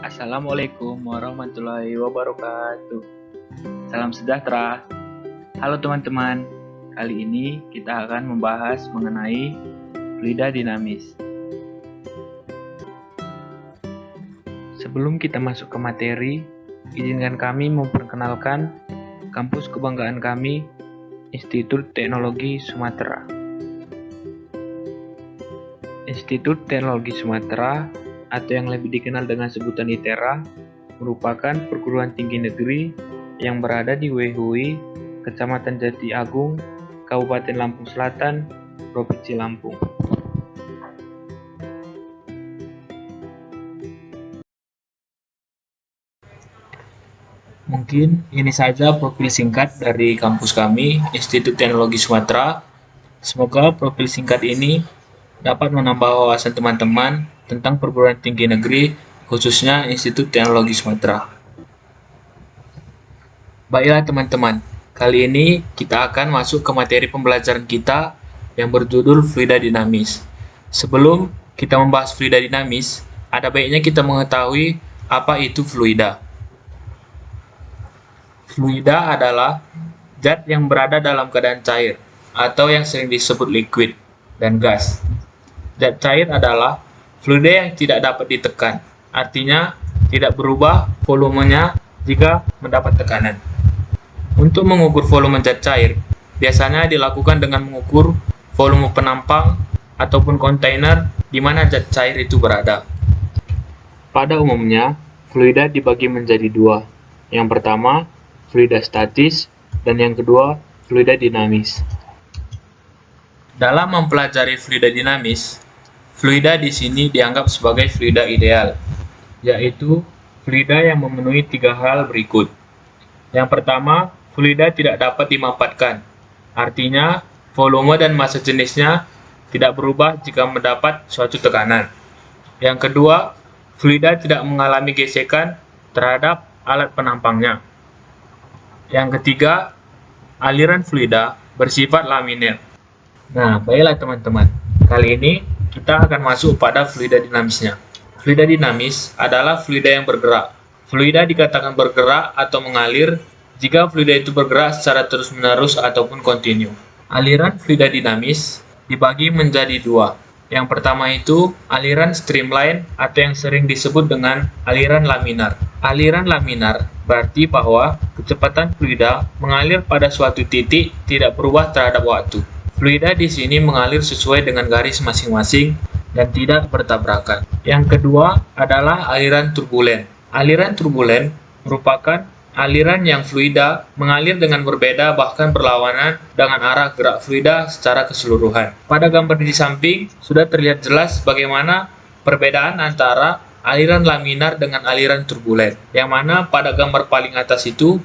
Assalamualaikum warahmatullahi wabarakatuh. Salam sejahtera. Halo teman-teman, kali ini kita akan membahas mengenai fluida dinamis. Sebelum kita masuk ke materi, izinkan kami memperkenalkan kampus kebanggaan kami, Institut Teknologi Sumatera. Institut Teknologi Sumatera atau yang lebih dikenal dengan sebutan ITERA, merupakan perguruan tinggi negeri yang berada di Wehui, Kecamatan Jati Agung, Kabupaten Lampung Selatan, Provinsi Lampung. Mungkin ini saja profil singkat dari kampus kami, Institut Teknologi Sumatera. Semoga profil singkat ini dapat menambah wawasan teman-teman tentang perguruan tinggi negeri, khususnya Institut Teknologi Sumatera. Baiklah teman-teman, kali ini kita akan masuk ke materi pembelajaran kita yang berjudul fluida dinamis. Sebelum kita membahas fluida dinamis, ada baiknya kita mengetahui apa itu fluida. Fluida adalah zat yang berada dalam keadaan cair, atau yang sering disebut liquid dan gas. Zat cair adalah fluida yang tidak dapat ditekan, artinya tidak berubah volumenya jika mendapat tekanan. Untuk mengukur volume zat cair, biasanya dilakukan dengan mengukur volume penampang ataupun kontainer di mana zat cair itu berada. Pada umumnya, fluida dibagi menjadi dua. Yang pertama, fluida statis, dan yang kedua, fluida dinamis. Dalam mempelajari fluida dinamis, fluida di sini dianggap sebagai fluida ideal, yaitu fluida yang memenuhi tiga hal berikut. Yang pertama, fluida tidak dapat dimanfaatkan, artinya volume dan massa jenisnya tidak berubah jika mendapat suatu tekanan. Yang kedua, fluida tidak mengalami gesekan terhadap alat penampangnya. Yang ketiga, aliran fluida bersifat laminar. Nah, baiklah teman-teman, kali ini kita akan masuk pada fluida dinamisnya. Fluida dinamis adalah fluida yang bergerak. Fluida dikatakan bergerak atau mengalir jika fluida itu bergerak secara terus-menerus ataupun kontinu. Aliran fluida dinamis dibagi menjadi dua. Yang pertama itu aliran streamline atau yang sering disebut dengan aliran laminar. Aliran laminar berarti bahwa kecepatan fluida mengalir pada suatu titik tidak berubah terhadap waktu. Fluida di sini mengalir sesuai dengan garis masing-masing dan tidak bertabrakan. Yang kedua adalah aliran turbulen. Aliran turbulen merupakan aliran yang fluida mengalir dengan berbeda bahkan berlawanan dengan arah gerak fluida secara keseluruhan. Pada gambar di samping sudah terlihat jelas bagaimana perbedaan antara aliran laminar dengan aliran turbulen, yang mana pada gambar paling atas itu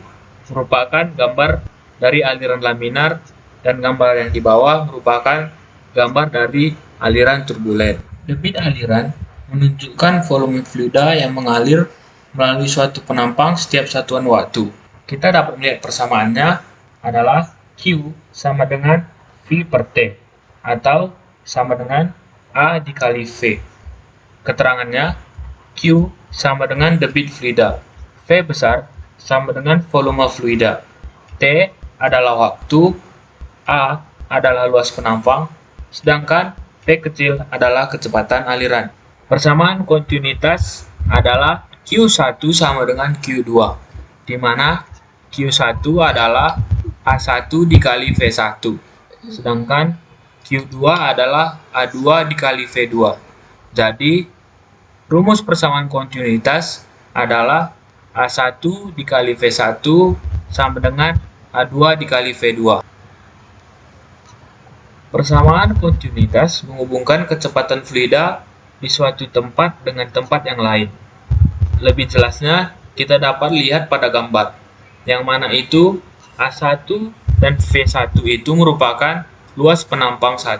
merupakan gambar dari aliran laminar dan gambar yang di bawah merupakan gambar dari aliran turbulen. Debit aliran menunjukkan volume fluida yang mengalir melalui suatu penampang setiap satuan waktu. Kita dapat melihat persamaannya adalah Q sama dengan V per T, atau sama dengan A dikali V. Keterangannya, Q sama dengan debit fluida, V besar sama dengan volume fluida, T adalah waktu, A adalah luas penampang, sedangkan V kecil adalah kecepatan aliran. Persamaan kontinuitas adalah Q1 sama dengan Q2, di mana Q1 adalah A1 dikali V1, sedangkan Q2 adalah A2 dikali V2. Jadi, rumus persamaan kontinuitas adalah A1 dikali V1 sama dengan A2 dikali V2. Persamaan kontinuitas menghubungkan kecepatan fluida di suatu tempat dengan tempat yang lain. Lebih jelasnya, kita dapat lihat pada gambar, yang mana itu A1 dan V1 itu merupakan luas penampang 1,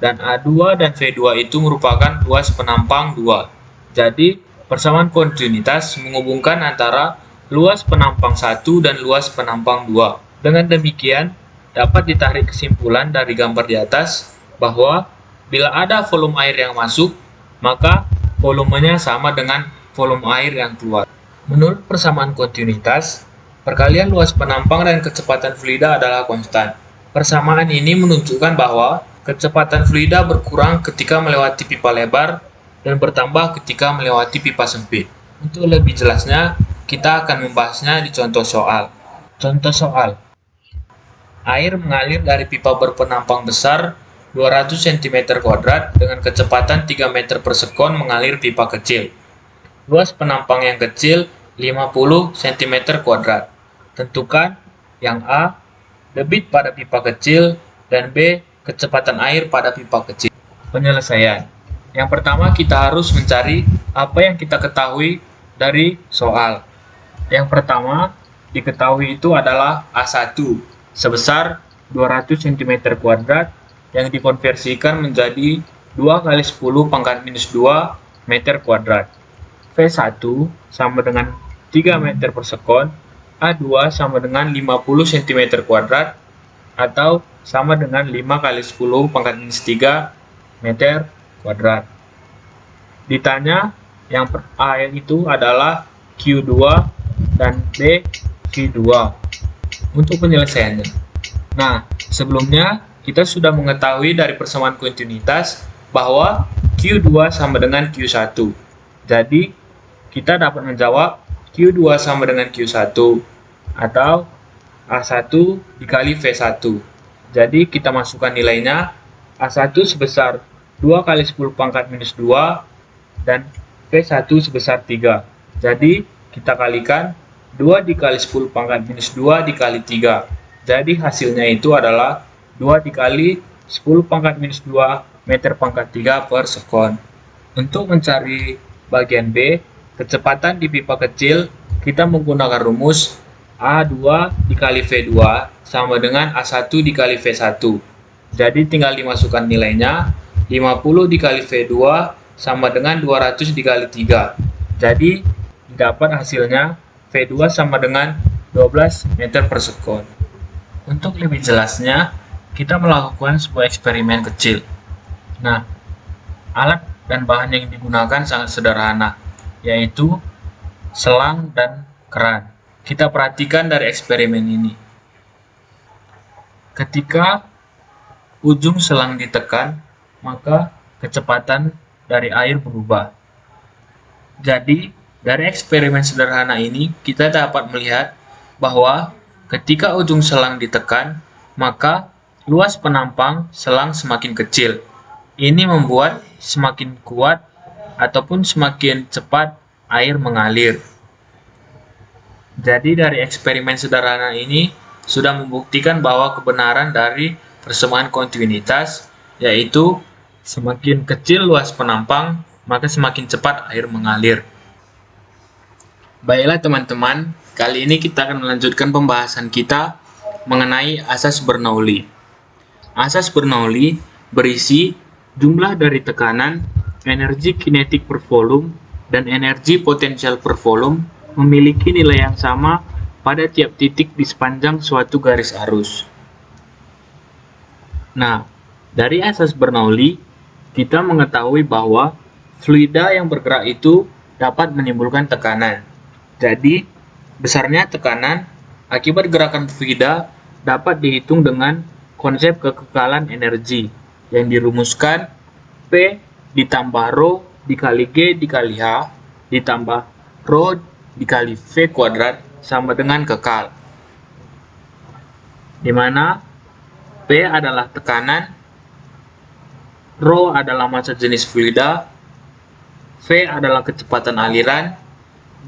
dan A2 dan V2 itu merupakan luas penampang 2. Jadi, persamaan kontinuitas menghubungkan antara luas penampang 1 dan luas penampang 2. Dengan demikian, dapat ditarik kesimpulan dari gambar di atas bahwa bila ada volume air yang masuk, maka volumenya sama dengan volume air yang keluar. Menurut persamaan kontinuitas, perkalian luas penampang dan kecepatan fluida adalah konstan. Persamaan ini menunjukkan bahwa kecepatan fluida berkurang ketika melewati pipa lebar dan bertambah ketika melewati pipa sempit. Untuk lebih jelasnya, kita akan membahasnya di contoh soal. Contoh soal. Air mengalir dari pipa berpenampang besar 200 cm² dengan kecepatan 3 meter per sekon mengalir pipa kecil. Luas penampang yang kecil 50 cm². Tentukan yang A, debit pada pipa kecil, dan B, kecepatan air pada pipa kecil. Penyelesaian. Yang pertama, kita harus mencari apa yang kita ketahui dari soal. Yang pertama, diketahui itu adalah A1 sebesar 200 cm² yang dikonversikan menjadi 2 kali 10 pangkat minus 2 meter kuadrat. V1 sama dengan 3 meter per sekon, A2 sama dengan 50 cm² atau sama dengan 5 kali 10 pangkat minus 3 meter kuadrat. Ditanya yang A itu adalah Q2 dan B Q2 untuk penyelesaiannya. Nah, sebelumnya kita sudah mengetahui dari persamaan kontinuitas bahwa Q2 sama dengan Q1. Jadi, kita dapat menjawab Q2 sama dengan Q1 atau A1 dikali V1. Jadi, kita masukkan nilainya A1 sebesar 2 kali 10 pangkat minus 2 dan V1 sebesar 3. Jadi, kita kalikan 2 dikali 10 pangkat minus 2 dikali 3. Jadi, hasilnya itu adalah 2 dikali 10 pangkat minus 2 meter pangkat 3 per sekon. Untuk mencari bagian B, kecepatan di pipa kecil, kita menggunakan rumus A2 dikali V2 sama dengan A1 dikali V1. Jadi tinggal dimasukkan nilainya, 50 dikali V2 sama dengan 200 dikali 3. Jadi didapat hasilnya V2 sama dengan 12 meter per sekon. Untuk lebih jelasnya, kita melakukan sebuah eksperimen kecil. Nah, alat dan bahan yang digunakan sangat sederhana, yaitu selang dan keran. Kita perhatikan dari eksperimen ini. Ketika ujung selang ditekan, maka kecepatan dari air berubah. Jadi, dari eksperimen sederhana ini, kita dapat melihat bahwa ketika ujung selang ditekan, maka luas penampang selang semakin kecil. Ini membuat semakin kuat ataupun semakin cepat air mengalir. Jadi dari eksperimen sederhana ini sudah membuktikan bahwa kebenaran dari persamaan kontinuitas, yaitu semakin kecil luas penampang, maka semakin cepat air mengalir. Baiklah teman-teman, kali ini kita akan melanjutkan pembahasan kita mengenai asas Bernoulli. Asas Bernoulli berisi jumlah dari tekanan, energi kinetik per volume, dan energi potensial per volume memiliki nilai yang sama pada tiap titik di sepanjang suatu garis arus. Nah, dari asas Bernoulli, kita mengetahui bahwa fluida yang bergerak itu dapat menimbulkan tekanan. Jadi, besarnya tekanan akibat gerakan fluida dapat dihitung dengan konsep kekekalan energi yang dirumuskan P ditambah Rho dikali G dikali H ditambah Rho dikali V kuadrat sama dengan kekal, di mana P adalah tekanan, Rho adalah massa jenis fluida, V adalah kecepatan aliran,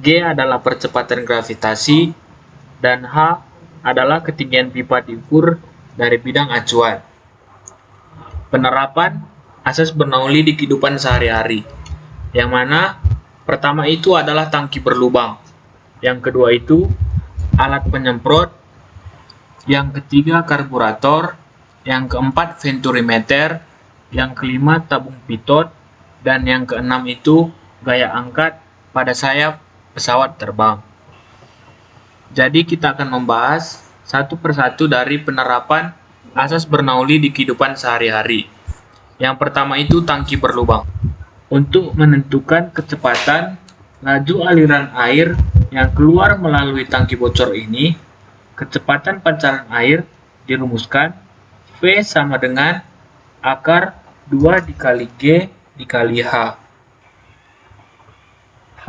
G adalah percepatan gravitasi, dan H adalah ketinggian pipa diukur dari bidang acuan. Penerapan asas Bernoulli di kehidupan sehari-hari, yang mana pertama itu adalah tangki berlubang, yang kedua itu alat penyemprot, yang ketiga karburator, yang keempat venturimeter, yang kelima tabung pitot, dan yang keenam itu gaya angkat pada sayap pesawat terbang. Jadi kita akan membahas satu persatu dari penerapan asas Bernoulli di kehidupan sehari-hari. Yang pertama itu tangki berlubang. Untuk menentukan kecepatan laju aliran air yang keluar melalui tangki bocor ini, kecepatan pancaran air dirumuskan V sama dengan akar 2 dikali G dikali H. H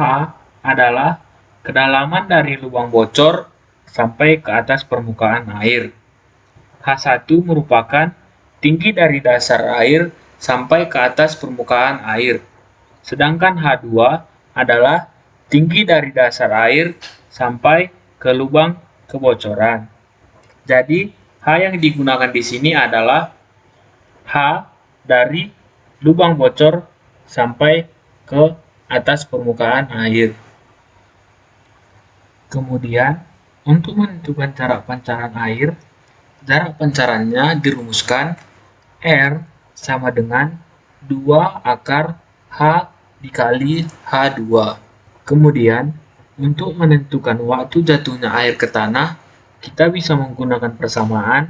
adalah kedalaman dari lubang bocor sampai ke atas permukaan air. H1 merupakan tinggi dari dasar air sampai ke atas permukaan air. Sedangkan H2 adalah tinggi dari dasar air sampai ke lubang kebocoran. Jadi, H yang digunakan di sini adalah H dari lubang bocor sampai ke atas permukaan air. Kemudian, untuk menentukan jarak pancaran air, jarak pancarannya dirumuskan R sama dengan 2 akar H dikali H2. Kemudian, untuk menentukan waktu jatuhnya air ke tanah, kita bisa menggunakan persamaan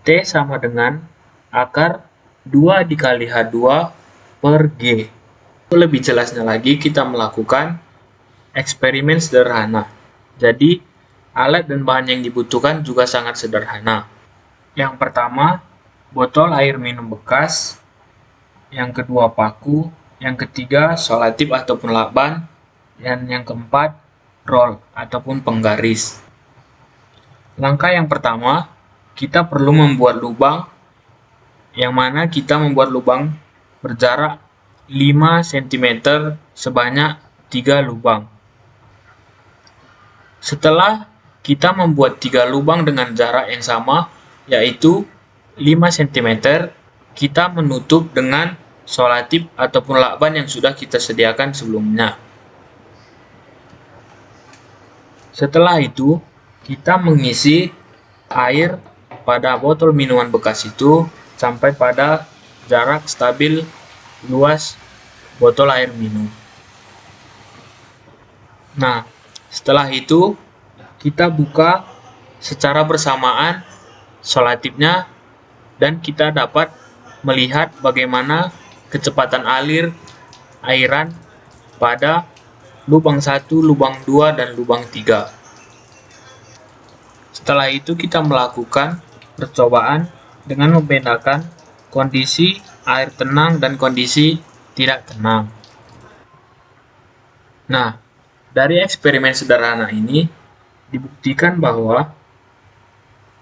T sama dengan akar 2 dikali H2 per G. Lebih jelasnya lagi, kita melakukan eksperimen sederhana. Jadi, alat dan bahan yang dibutuhkan juga sangat sederhana. Yang pertama, botol air minum bekas. Yang kedua, paku. Yang ketiga, solatip ataupun lakban. Dan yang keempat, roll ataupun penggaris. Langkah yang pertama, kita perlu membuat lubang, yang mana kita membuat lubang berjarak 5 cm sebanyak 3 lubang. Setelah kita membuat 3 lubang dengan jarak yang sama, yaitu 5 cm, kita menutup dengan solatip ataupun lakban yang sudah kita sediakan sebelumnya. Setelah itu, kita mengisi air pada botol minuman bekas itu sampai pada jarak stabil luas botol air minum. Nah, setelah itu kita buka secara bersamaan solatipnya dan kita dapat melihat bagaimana kecepatan alir airan pada lubang 1, lubang 2, dan lubang 3. Setelah itu kita melakukan percobaan dengan membedakan kondisi air tenang dan kondisi tidak tenang. Nah, dari eksperimen sederhana ini dibuktikan bahwa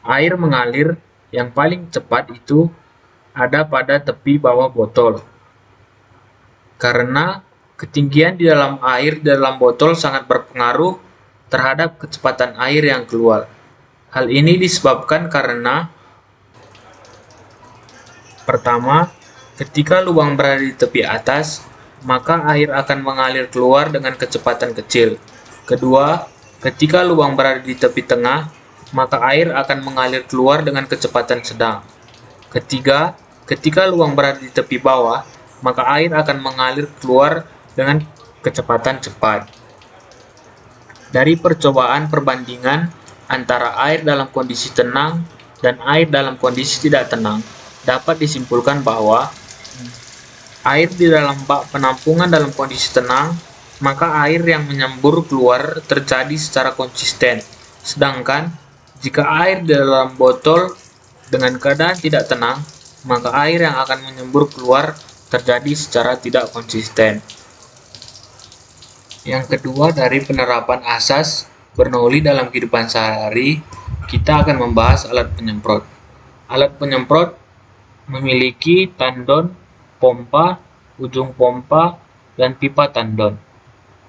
air mengalir yang paling cepat itu ada pada tepi bawah botol. Karena ketinggian di dalam air di dalam botol sangat berpengaruh terhadap kecepatan air yang keluar. Hal ini disebabkan karena pertama, ketika lubang berada di tepi atas, maka air akan mengalir keluar dengan kecepatan kecil. Kedua, ketika lubang berada di tepi tengah, maka air akan mengalir keluar dengan kecepatan sedang. Ketiga, ketika lubang berada di tepi bawah, maka air akan mengalir keluar dengan kecepatan cepat. Dari percobaan perbandingan antara air dalam kondisi tenang dan air dalam kondisi tidak tenang, dapat disimpulkan bahwa air di dalam bak penampungan dalam kondisi tenang, maka air yang menyembur keluar terjadi secara konsisten. Sedangkan jika air di dalam botol dengan keadaan tidak tenang, maka air yang akan menyembur keluar terjadi secara tidak konsisten. Yang kedua, dari penerapan asas Bernoulli dalam kehidupan sehari-hari, kita akan membahas alat penyemprot. Alat penyemprot memiliki tandon, pompa, ujung pompa, dan pipa tandon.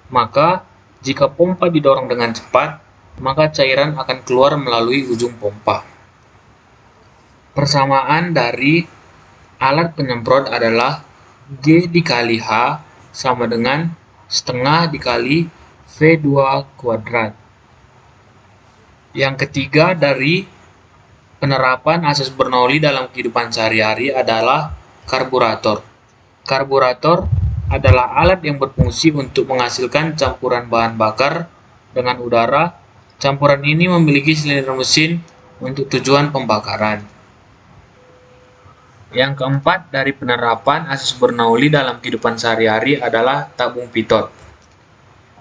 Maka, jika pompa didorong dengan cepat, maka cairan akan keluar melalui ujung pompa. Persamaan dari alat penyemprot adalah G dikali H sama dengan setengah dikali V2 kuadrat. Yang ketiga dari penerapan asas Bernoulli dalam kehidupan sehari-hari adalah karburator. Karburator adalah alat yang berfungsi untuk menghasilkan campuran bahan bakar dengan udara. Campuran ini memiliki silinder mesin untuk tujuan pembakaran. Yang keempat dari penerapan asas Bernoulli dalam kehidupan sehari-hari adalah tabung pitot.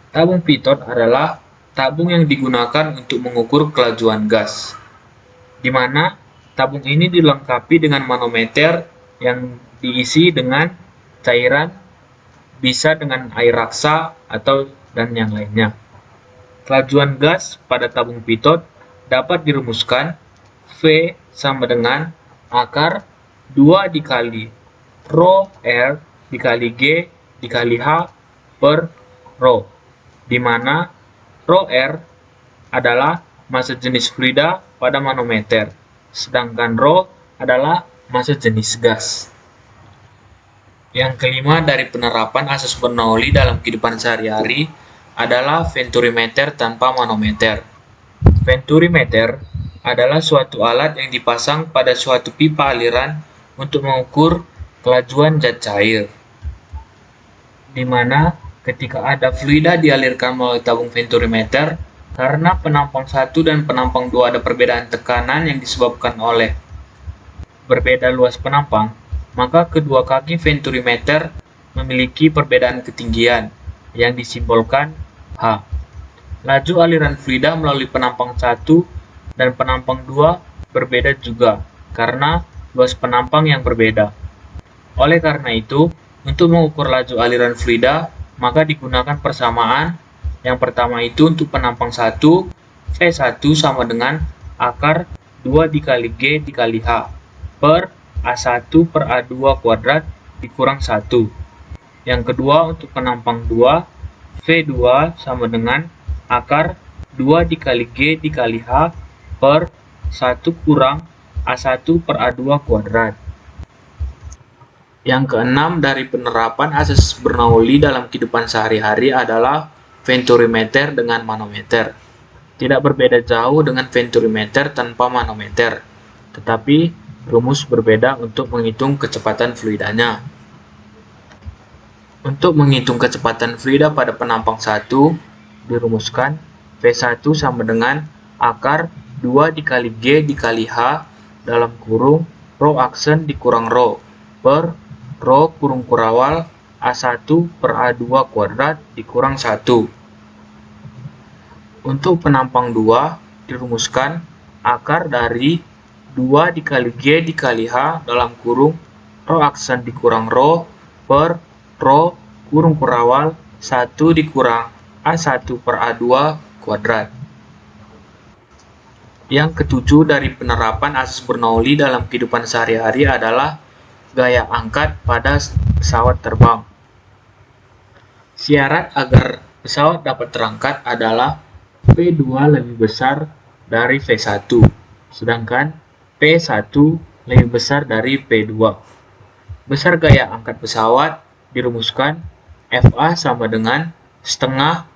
Tabung pitot adalah tabung yang digunakan untuk mengukur kelajuan gas, di mana tabung ini dilengkapi dengan manometer yang diisi dengan cairan, bisa dengan air raksa atau dan yang lainnya. Kelajuan gas pada tabung pitot dapat dirumuskan V sama dengan akar 2 dikali rho R dikali G dikali H per rho, di mana rho R adalah massa jenis fluida pada manometer, sedangkan rho adalah massa jenis gas. Yang kelima dari penerapan asas Bernoulli dalam kehidupan sehari-hari adalah venturimeter tanpa manometer. Venturimeter adalah suatu alat yang dipasang pada suatu pipa aliran untuk mengukur kelajuan zat cair, di mana ketika ada fluida dialirkan melalui tabung venturimeter, karena penampang 1 dan penampang 2 ada perbedaan tekanan yang disebabkan oleh berbeda luas penampang, maka kedua kaki venturimeter memiliki perbedaan ketinggian yang disimbolkan H. Laju aliran fluida melalui penampang 1 dan penampang 2 berbeda juga karena luas penampang yang berbeda. Oleh karena itu, untuk mengukur laju aliran fluida, maka digunakan persamaan. Yang pertama itu untuk penampang 1, V1 sama dengan akar 2 dikali G dikali H per A1 per A2 kuadrat dikurang 1. Yang kedua untuk penampang 2, V2 sama dengan akar 2 dikali G dikali H per 1 kurang A1 per A2 kuadrat. Yang keenam dari penerapan asas Bernoulli dalam kehidupan sehari-hari adalah venturimeter dengan manometer. Tidak berbeda jauh dengan venturimeter tanpa manometer, tetapi rumus berbeda untuk menghitung kecepatan fluidanya. Untuk menghitung kecepatan fluida pada penampang 1, dirumuskan V1 sama dengan akar 2 dikali G dikali H dalam kurung rho aksen dikurang rho per rho kurung kurawal A1 per A2 kuadrat dikurang 1. Untuk penampang 2 dirumuskan akar dari 2 dikali G dikali H dalam kurung rho aksen dikurang rho per rho kurung kurawal 1 dikurang A1 per A2 kuadrat. Yang ketujuh dari penerapan asas Bernoulli dalam kehidupan sehari-hari adalah gaya angkat pada pesawat terbang. Syarat agar pesawat dapat terangkat adalah P2 lebih besar dari V1, sedangkan P1 lebih besar dari P2. Besar gaya angkat pesawat dirumuskan FA sama dengan setengah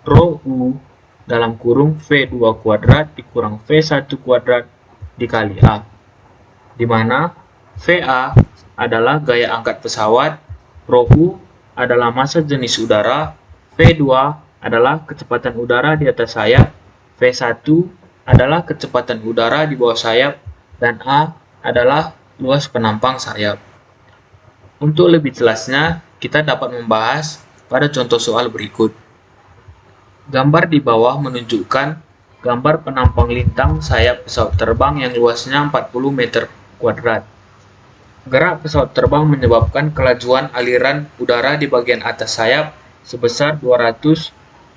rho U dalam kurung V2 kuadrat dikurang V1 kuadrat dikali A, di mana VA adalah gaya angkat pesawat, rho U adalah massa jenis udara, V2 adalah kecepatan udara di atas sayap, V1 adalah kecepatan udara di bawah sayap, dan A adalah luas penampang sayap. Untuk lebih jelasnya, kita dapat membahas pada contoh soal berikut. Gambar di bawah menunjukkan gambar penampang lintang sayap pesawat terbang yang luasnya 40 meter kuadrat. Gerak pesawat terbang menyebabkan kelajuan aliran udara di bagian atas sayap sebesar 250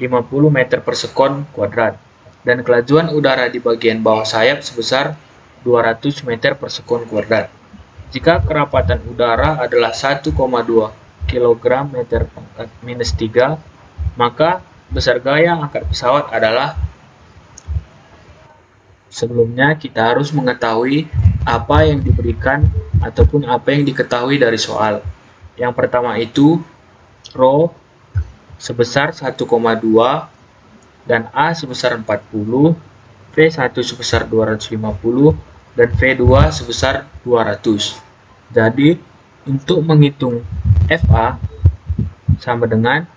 meter per sekon kuadrat, dan kelajuan udara di bagian bawah sayap sebesar 200 meter per sekon kuadrat. Jika kerapatan udara adalah 1,2 kg meter pangkat minus 3, maka besar gaya angkat pesawat adalah. Sebelumnya kita harus mengetahui apa yang diberikan ataupun apa yang diketahui dari soal. Yang pertama itu rho sebesar 1,2 dan A sebesar 40, V1 sebesar 250 dan V2 sebesar 200. Jadi untuk menghitung FA sama dengan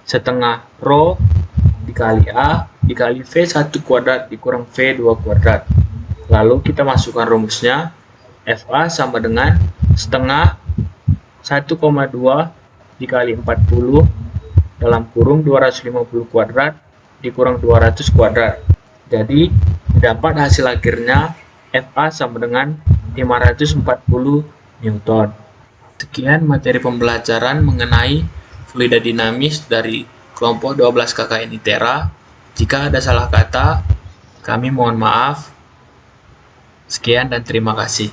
setengah rho dikali A dikali V1 kuadrat dikurang V2 kuadrat. Lalu kita masukkan rumusnya, FA sama dengan setengah 1,2 dikali 40 dalam kurung 250 kuadrat dikurang 200 kuadrat. Jadi, dapat hasil akhirnya FA sama dengan 540 Newton. Sekian materi pembelajaran mengenai fluida dinamis dari kelompok 12 KKN ITERA. Jika ada salah kata, kami mohon maaf. Sekian dan terima kasih.